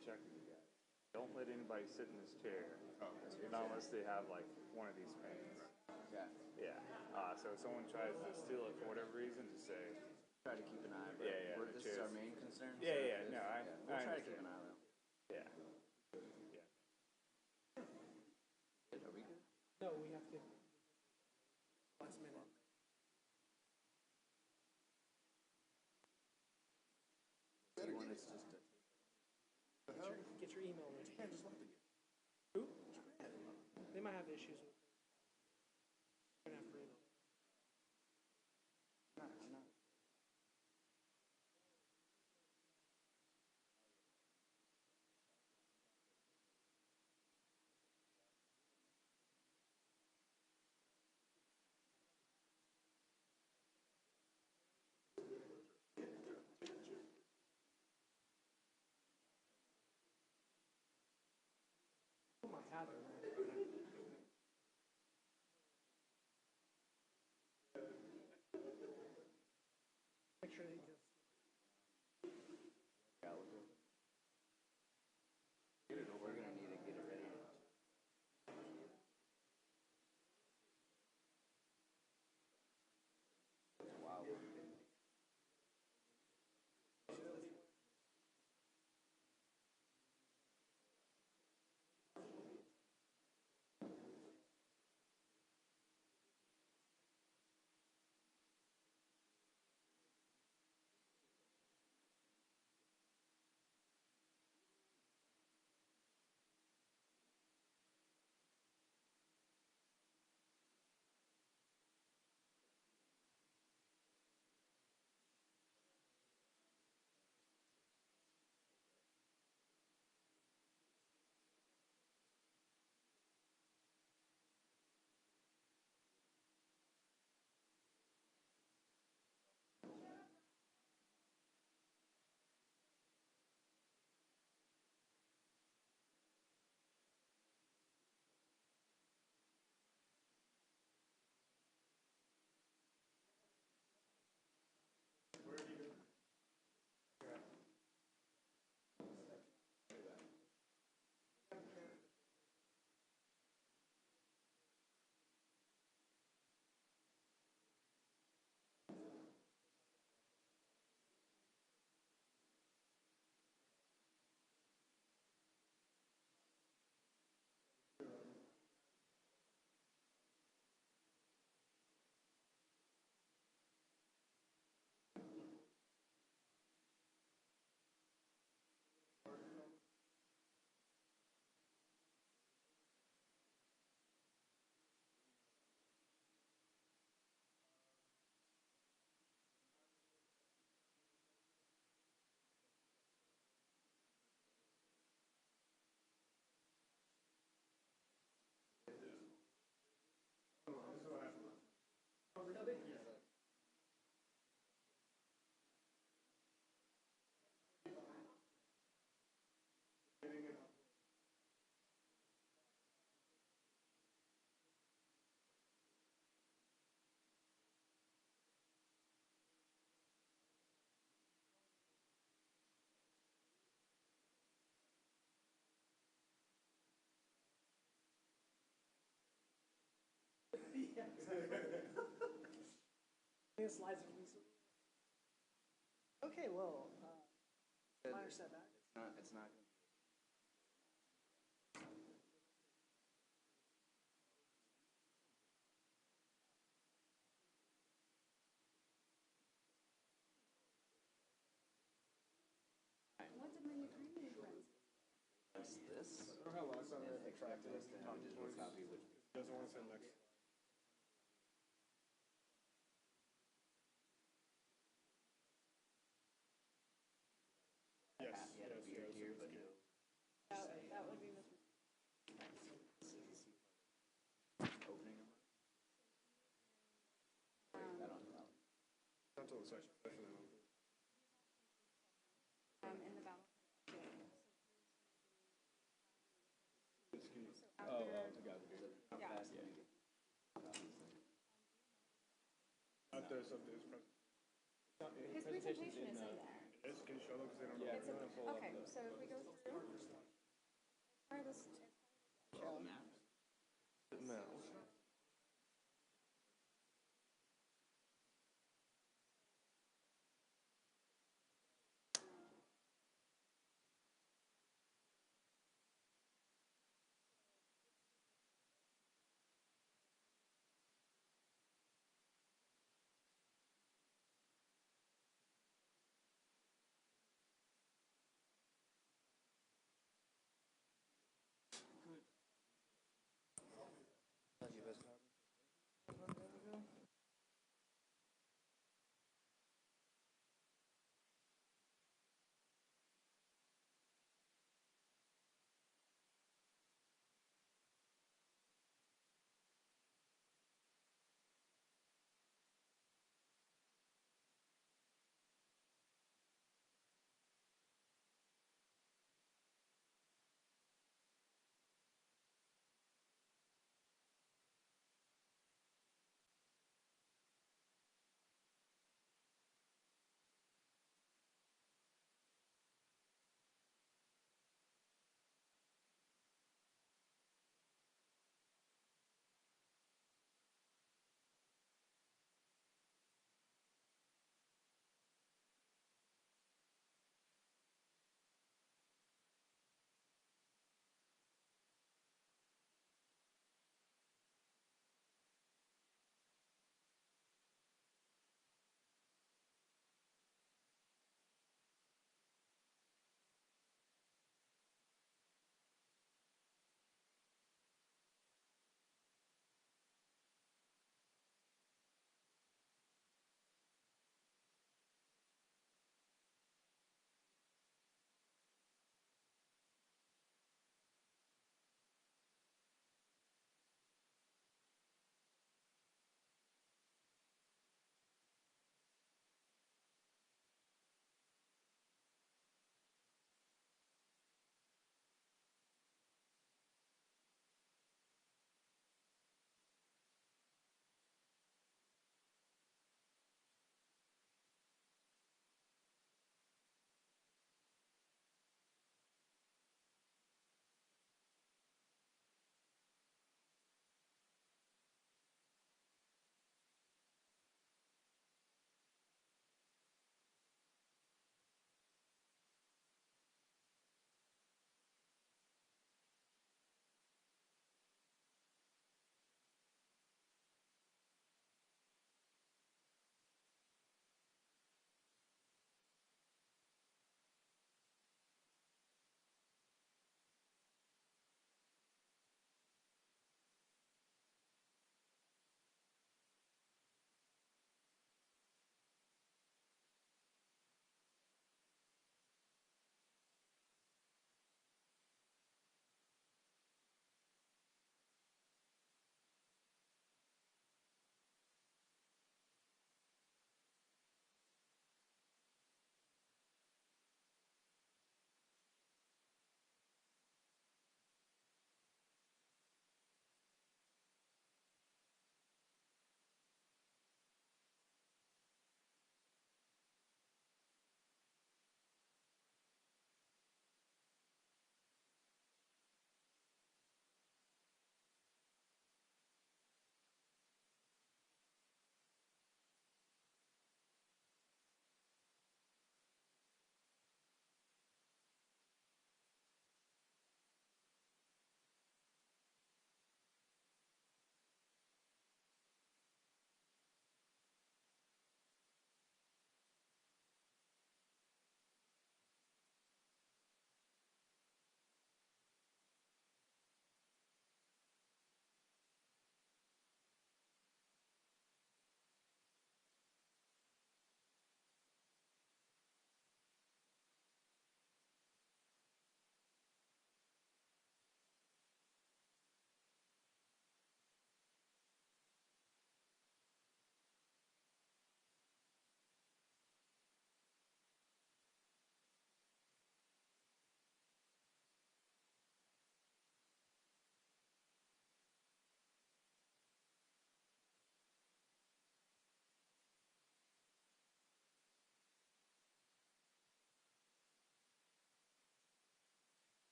check with you guys. Don't let anybody sit in this chair, not unless they have like one of these pens. Yeah. Yeah. So if someone tries to steal it for whatever reason, just say. Try to keep an eye. But this is our main concern. Yeah, so yeah. No, we'll try to keep an eye though. Yeah. Are we good? No, we have to. Last minute. You want us just to Get your email ready. Who? They might have issues with it. Gonna have to email. I'm not. Put my hat in there. Make sure that you just. We're gonna need to get it ready. Wow. The slides are recent. Okay, well, minor setback. It's not. What did my agreement friends? This. I don't know how last time I Expect us to have a digital copy, which doesn't want to send next. Yes, he had a beard here, but no. That would be Mr. Opening them. I don't know. Until the session. In the ballot. Oh, together. How fast do we get? Out there, something is present. His presentation is in there. This can show them because they don't know. Yeah, It's if you wanna pull up okay, the so if we go through, try this. maps. No.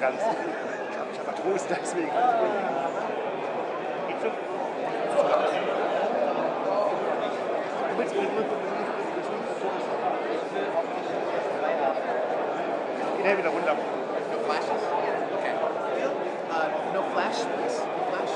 ganz, ich habe mich aber Trost deswegen. Geht's schon? Geht wieder runter. No flashes? Okay. No flash, please. No flash.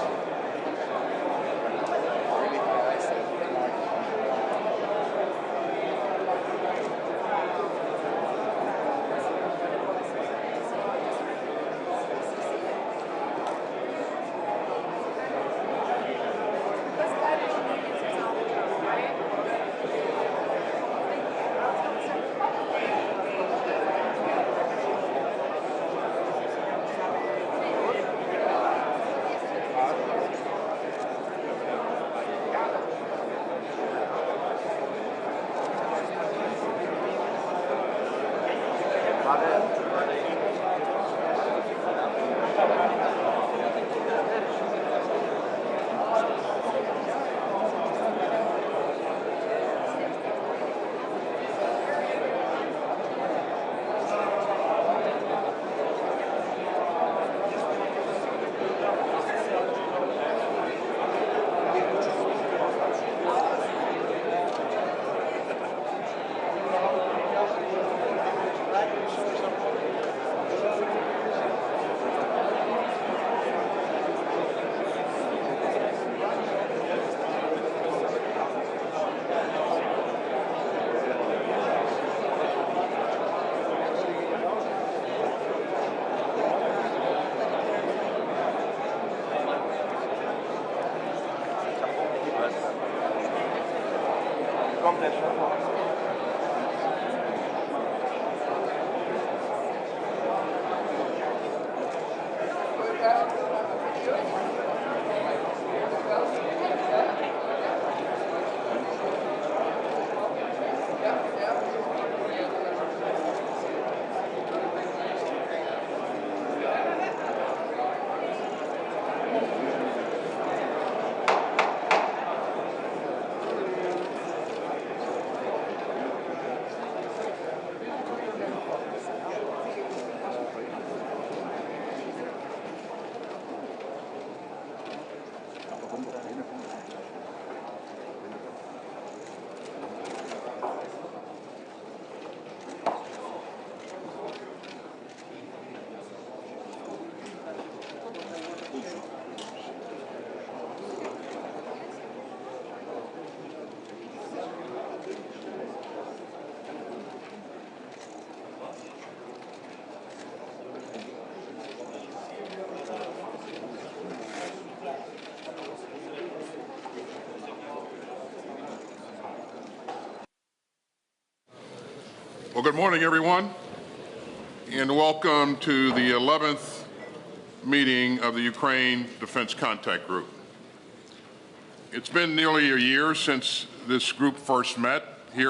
Well, good morning, everyone, and welcome to the 11th meeting of the Ukraine Defense Contact Group. It's been nearly a year since this group first met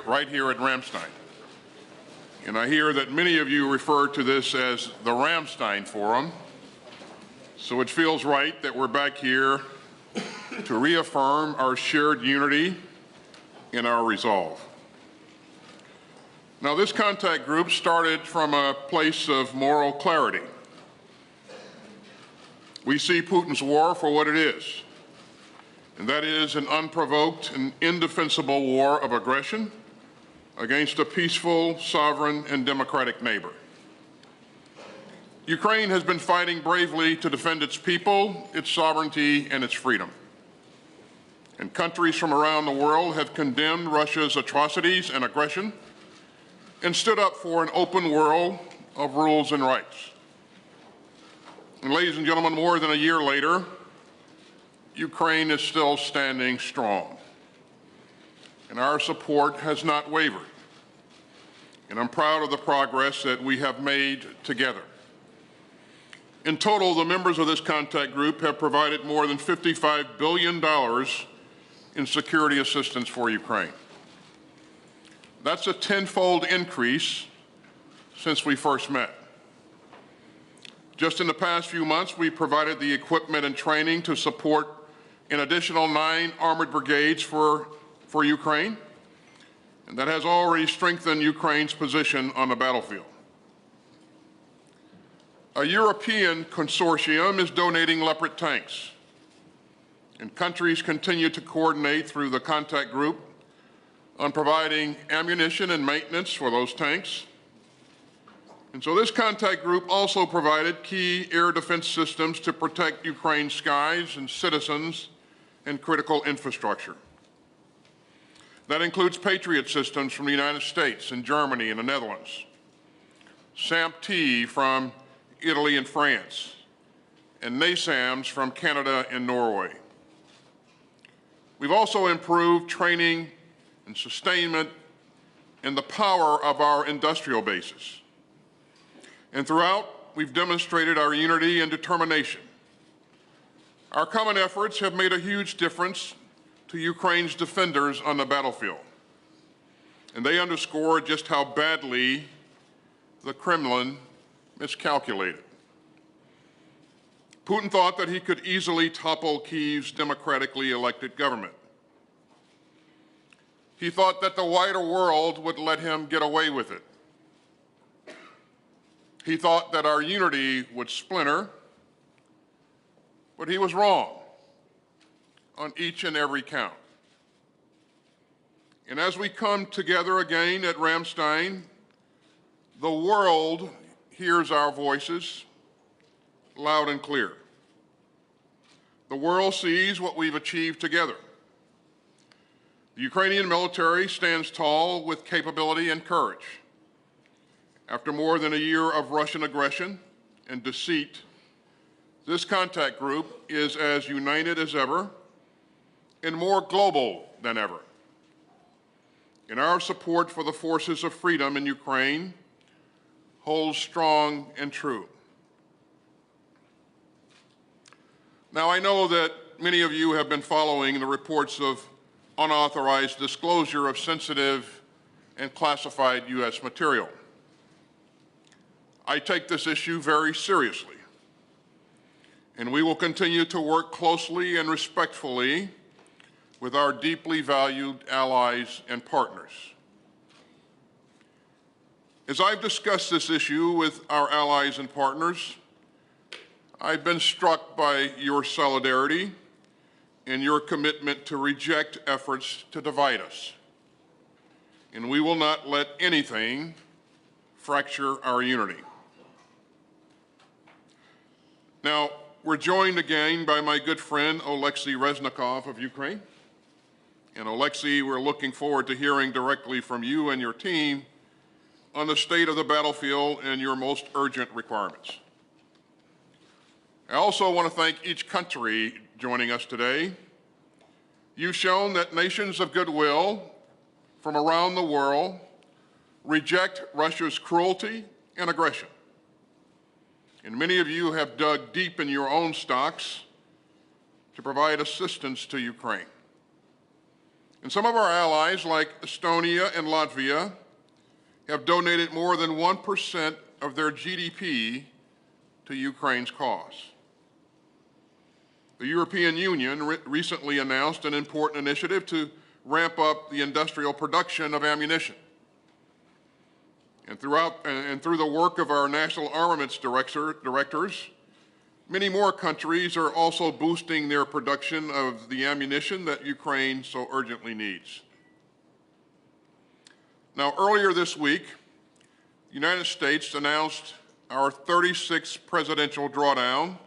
right here at Ramstein. And I hear that many of you refer to this as the Ramstein Forum. So it feels right that we're back here to reaffirm our shared unity and our resolve. Now, this contact group started from a place of moral clarity. We see Putin's war for what it is, and that is an unprovoked and indefensible war of aggression against a peaceful, sovereign, and democratic neighbor. Ukraine has been fighting bravely to defend its people, its sovereignty, and its freedom. And countries from around the world have condemned Russia's atrocities and aggression and stood up for an open world of rules and rights. And ladies and gentlemen, more than a year later, Ukraine is still standing strong. And our support has not wavered. And I'm proud of the progress that we have made together. In total, the members of this contact group have provided more than $55 billion in security assistance for Ukraine. That's a tenfold increase since we first met. Just in the past few months, we provided the equipment and training to support an additional 9 armored brigades for Ukraine, and that has already strengthened Ukraine's position on the battlefield. A European consortium is donating Leopard tanks, and countries continue to coordinate through the contact group on providing ammunition and maintenance for those tanks. And so this contact group also provided key air defense systems to protect Ukraine's skies and citizens and critical infrastructure. That includes Patriot systems from the United States and Germany and the Netherlands, SAMP-T from Italy and France, and NASAMS from Canada and Norway. We've also improved training and sustainment and the power of our industrial bases. And throughout, we've demonstrated our unity and determination. Our common efforts have made a huge difference to Ukraine's defenders on the battlefield, and they underscore just how badly the Kremlin miscalculated. Putin thought that he could easily topple Kyiv's democratically elected government. He thought that the wider world would let him get away with it. He thought that our unity would splinter, but he was wrong on each and every count. And as we come together again at Ramstein, the world hears our voices loud and clear. The world sees what we've achieved together. The Ukrainian military stands tall with capability and courage. After more than a year of Russian aggression and deceit, this contact group is as united as ever and more global than ever. And our support for the forces of freedom in Ukraine holds strong and true. Now, I know that many of you have been following the reports of unauthorized disclosure of sensitive and classified U.S. material. I take this issue very seriously, and we will continue to work closely and respectfully with our deeply valued allies and partners. As I've discussed this issue with our allies and partners, I've been struck by your solidarity and your commitment to reject efforts to divide us. And we will not let anything fracture our unity. Now, we're joined again by my good friend Oleksiy Reznikov of Ukraine. And Oleksiy, we're looking forward to hearing directly from you and your team on the state of the battlefield and your most urgent requirements. I also want to thank each country joining us today. You've shown that nations of goodwill from around the world reject Russia's cruelty and aggression. And many of you have dug deep in your own stocks to provide assistance to Ukraine. And some of our allies, like Estonia and Latvia, have donated more than 1% of their GDP to Ukraine's cause. The European Union recently announced an important initiative to ramp up the industrial production of ammunition. And through the work of our national armaments directors, many more countries are also boosting their production of the ammunition that Ukraine so urgently needs. Now, earlier this week, the United States announced our 36th presidential drawdown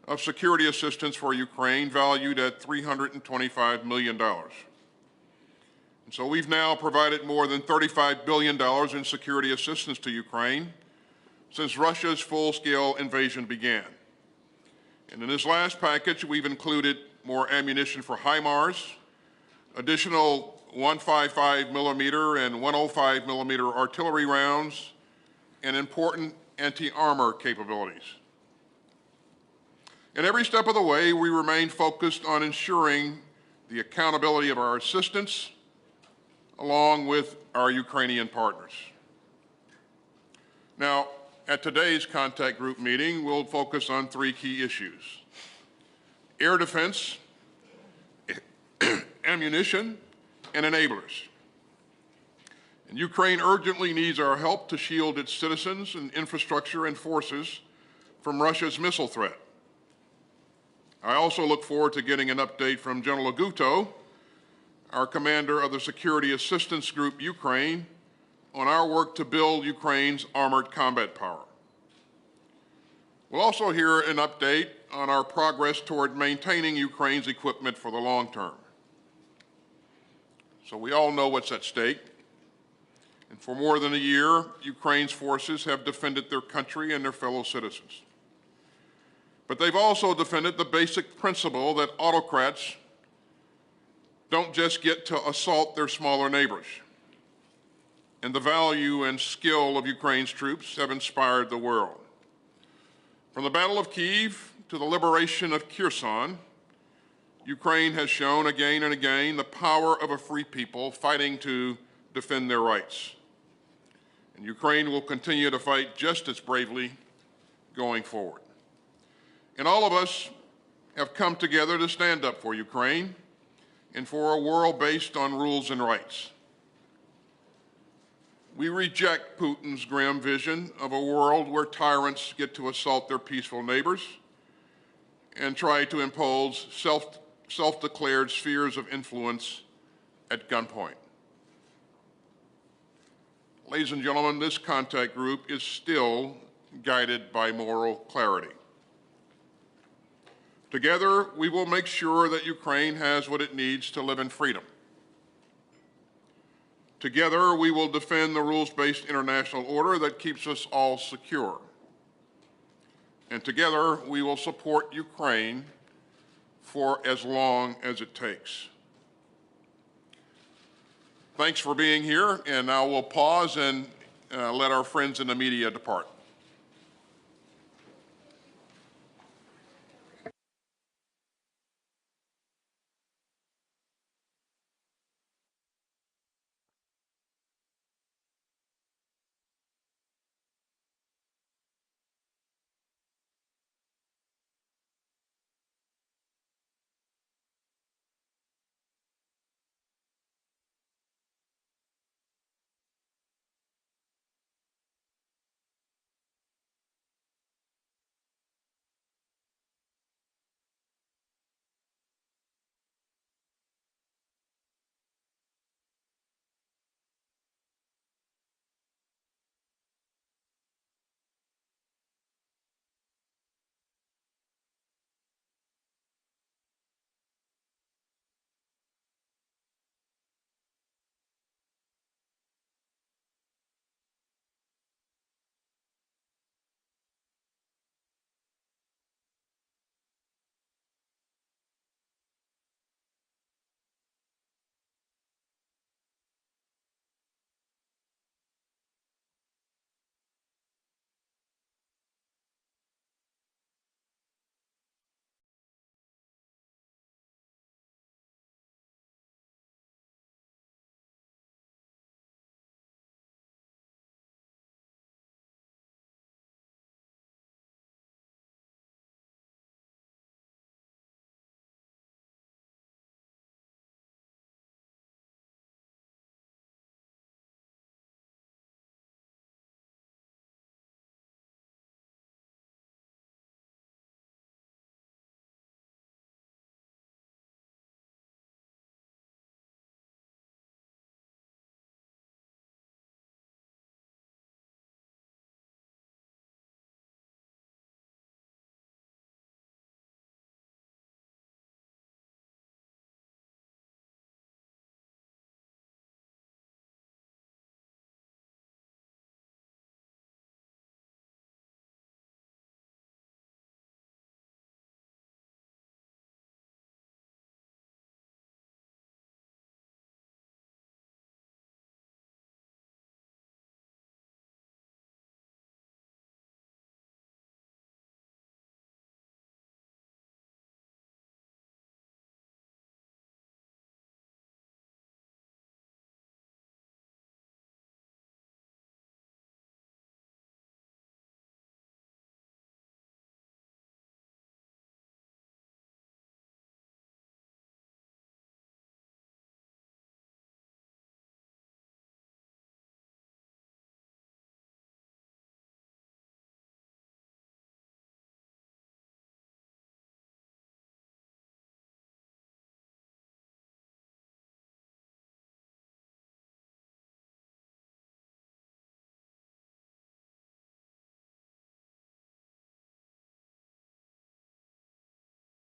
of security assistance for Ukraine, valued at $325 million. And so we've now provided more than $35 billion in security assistance to Ukraine since Russia's full-scale invasion began. And in this last package, we've included more ammunition for HIMARS, additional 155 millimeter and 105 millimeter artillery rounds, and important anti-armor capabilities. And every step of the way, we remain focused on ensuring the accountability of our assistance along with our Ukrainian partners. Now, at today's contact group meeting, we'll focus on three key issues: air defense, ammunition, and enablers. And Ukraine urgently needs our help to shield its citizens and infrastructure and forces from Russia's missile threat. I also look forward to getting an update from General Aguto, our commander of the Security Assistance Group Ukraine, on our work to build Ukraine's armored combat power. We'll also hear an update on our progress toward maintaining Ukraine's equipment for the long term. So we all know what's at stake. And for more than a year, Ukraine's forces have defended their country and their fellow citizens. But they've also defended the basic principle that autocrats don't just get to assault their smaller neighbors. And the value and skill of Ukraine's troops have inspired the world. From the Battle of Kyiv to the liberation of Kherson, Ukraine has shown again and again the power of a free people fighting to defend their rights. And Ukraine will continue to fight just as bravely going forward. And all of us have come together to stand up for Ukraine and for a world based on rules and rights. We reject Putin's grim vision of a world where tyrants get to assault their peaceful neighbors and try to impose self-declared spheres of influence at gunpoint. Ladies and gentlemen, this contact group is still guided by moral clarity. Together, we will make sure that Ukraine has what it needs to live in freedom. Together, we will defend the rules-based international order that keeps us all secure. And together, we will support Ukraine for as long as it takes. Thanks for being here, and now we'll pause and let our friends in the media depart.